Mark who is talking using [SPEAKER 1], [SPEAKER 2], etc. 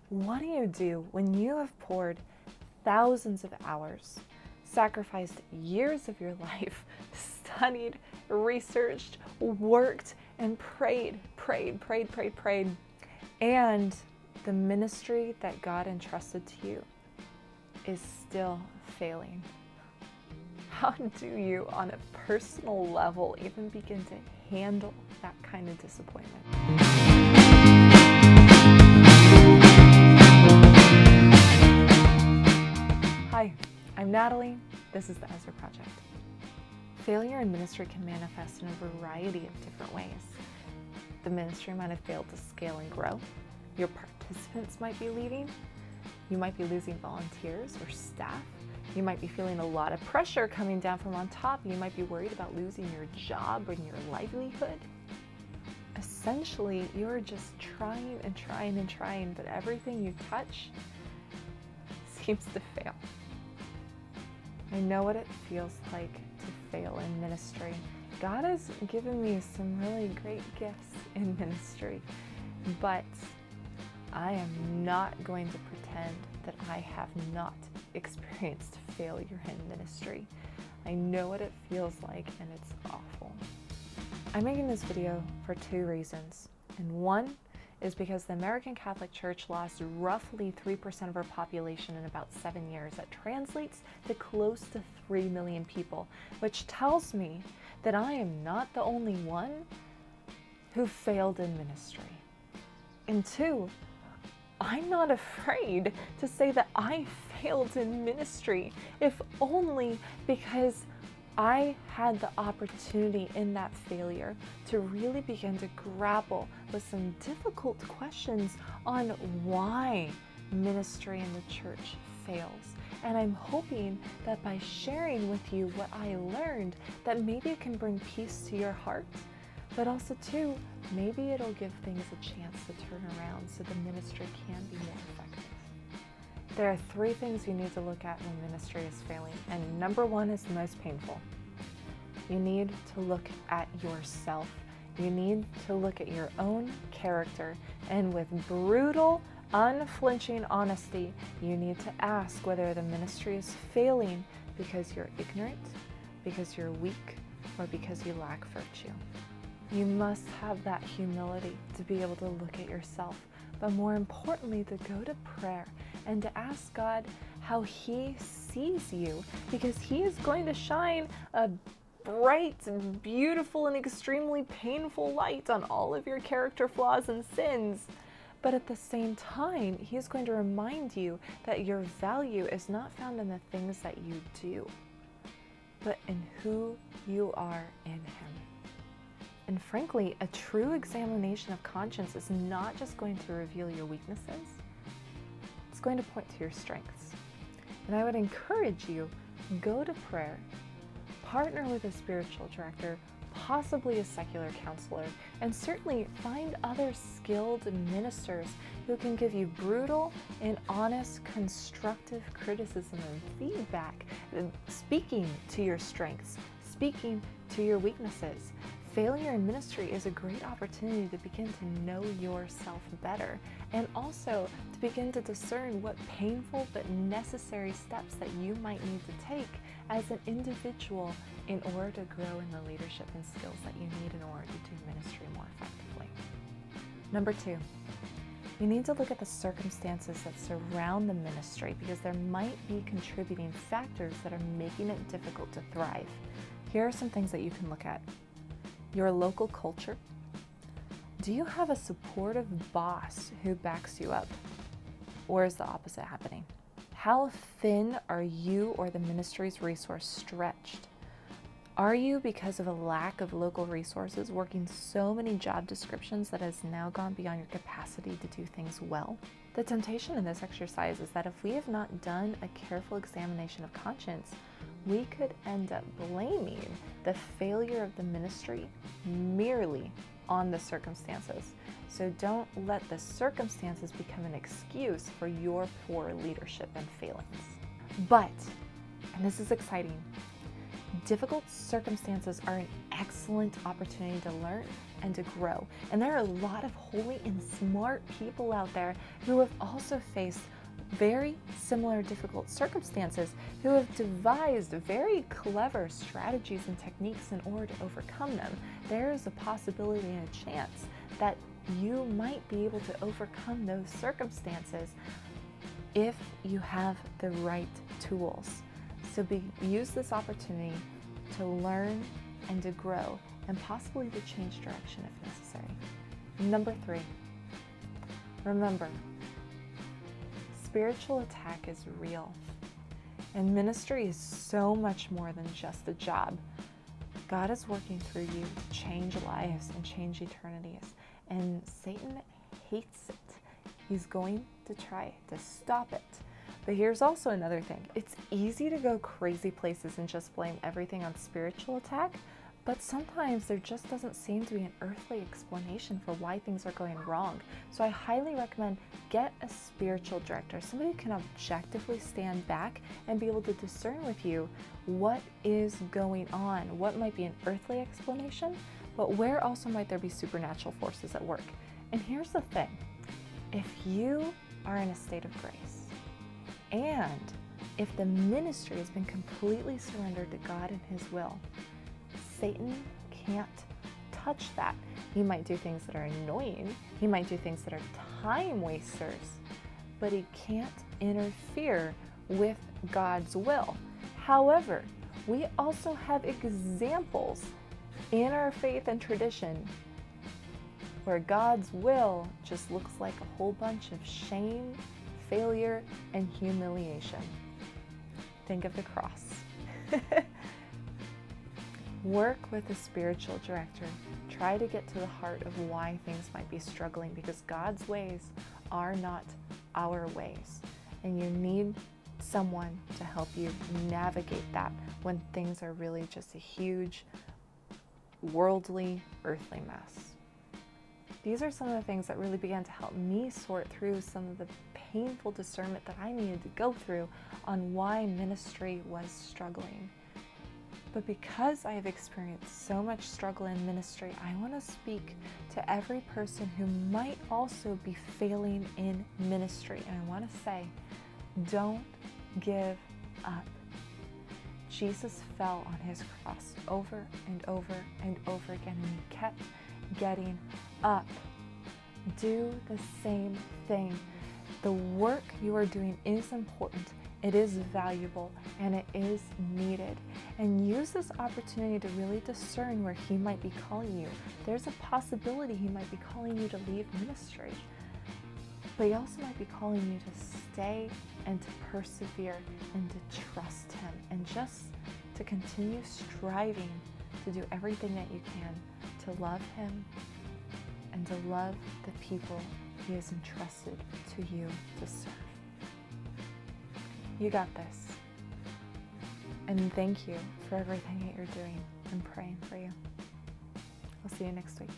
[SPEAKER 1] What do you do when you have poured thousands of hours, sacrificed years of your life, studied, researched, worked, and prayed, and the ministry that God entrusted to you is still failing? How do you, on a personal level, even begin to handle that kind of disappointment? Hi, I'm Natalie. This is the Ezra Project. Failure in ministry can manifest in a variety of different ways. The ministry might have failed to scale and grow. Your participants might be leaving. You might be losing volunteers or staff. You might be feeling a lot of pressure coming down from on top. You might be worried about losing your job and your livelihood. Essentially, you're just trying, but everything you touch seems to fail. I know what it feels like to fail in ministry. God has given me some really great gifts in ministry, but I am not going to pretend that I have not experienced failure in ministry. I know what it feels like, and it's awful. I'm making this video for two reasons, and one is because the American Catholic Church lost roughly 3% of our population in about 7 years. That translates to close to 3 million people, which tells me that I am not the only one who failed in ministry. And two, I'm not afraid to say that I failed in ministry, if only because I had the opportunity in that failure to really begin to grapple with some difficult questions on why ministry in the church fails. And I'm hoping that by sharing with you what I learned, that maybe it can bring peace to your heart, but also too, maybe it'll give things a chance to turn around so the ministry can be more effective. There are three things you need to look at when ministry is failing, and number one is the most painful. You need to look at yourself. You need to look at your own character, and with brutal, unflinching honesty, you need to ask whether the ministry is failing because you're ignorant, because you're weak, or because you lack virtue. You must have that humility to be able to look at yourself, but more importantly, to go to prayer and to ask God how He sees you, because He is going to shine a bright and beautiful and extremely painful light on all of your character flaws and sins. But at the same time, He is going to remind you that your value is not found in the things that you do, but in who you are in Him. And frankly, a true examination of conscience is not just going to reveal your weaknesses, it's going to point to your strengths. And I would encourage you, go to prayer, partner with a spiritual director, possibly a secular counselor, and certainly find other skilled ministers who can give you brutal and honest, constructive criticism and feedback, speaking to your strengths, speaking to your weaknesses. Failure in ministry is a great opportunity to begin to know yourself better, and also to begin to discern what painful but necessary steps that you might need to take as an individual in order to grow in the leadership and skills that you need in order to do ministry more effectively. Number two, you need to look at the circumstances that surround the ministry, because there might be contributing factors that are making it difficult to thrive. Here are some things that you can look at. Your local culture. Do you have a supportive boss who backs you up? Or is the opposite happening? How thin are you or the ministry's resource stretched? Are you, because of a lack of local resources, working so many job descriptions that has now gone beyond your capacity to do things well? The temptation in this exercise is that if we have not done a careful examination of conscience, we could end up blaming the failure of the ministry merely on the circumstances. So don't let the circumstances become an excuse for your poor leadership and failings. But, and this is exciting, Difficult circumstances are an excellent opportunity to learn and to grow. And there are a lot of holy and smart people out there who have also faced very similar difficult circumstances, who have devised very clever strategies and techniques in order to overcome them. There is a possibility and a chance that you might be able to overcome those circumstances if you have the right tools. So use this opportunity to learn and to grow and possibly to change direction if necessary. Number 3, remember, spiritual attack is real. And ministry is so much more than just a job. God is working through you to change lives and change eternities. And Satan hates it. He's going to try to stop it. But here's also another thing. It's easy to go crazy places and just blame everything on spiritual attack, but sometimes there just doesn't seem to be an earthly explanation for why things are going wrong. So I highly recommend get a spiritual director, somebody who can objectively stand back and be able to discern with you what is going on, what might be an earthly explanation, but where also might there be supernatural forces at work. And here's the thing. If you are in a state of grace, and if the ministry has been completely surrendered to God and His will, Satan can't touch that. He might do things that are annoying. He might do things that are time wasters, but he can't interfere with God's will. However, we also have examples in our faith and tradition where God's will just looks like a whole bunch of shame, failure, and humiliation. Think of the cross. Work with a spiritual director. Try to get to the heart of why things might be struggling, because God's ways are not our ways. And you need someone to help you navigate that when things are really just a huge, worldly, earthly mess. These are some of the things that really began to help me sort through some of the painful discernment that I needed to go through on why ministry was struggling. But because I have experienced so much struggle in ministry, I want to speak to every person who might also be failing in ministry. And I want to say, don't give up. Jesus fell on his cross over and over and over again, and he kept getting up. Do the same thing. The work you are doing is important, it is valuable, and it is needed. And use this opportunity to really discern where he might be calling you. There's a possibility he might be calling you to leave ministry, but he also might be calling you to stay and to persevere and to trust him and just to continue striving to do everything that you can to love him and to love the people he has entrusted to you to serve. You got this. And thank you for everything that you're doing. I'm praying for you. I'll see you next week.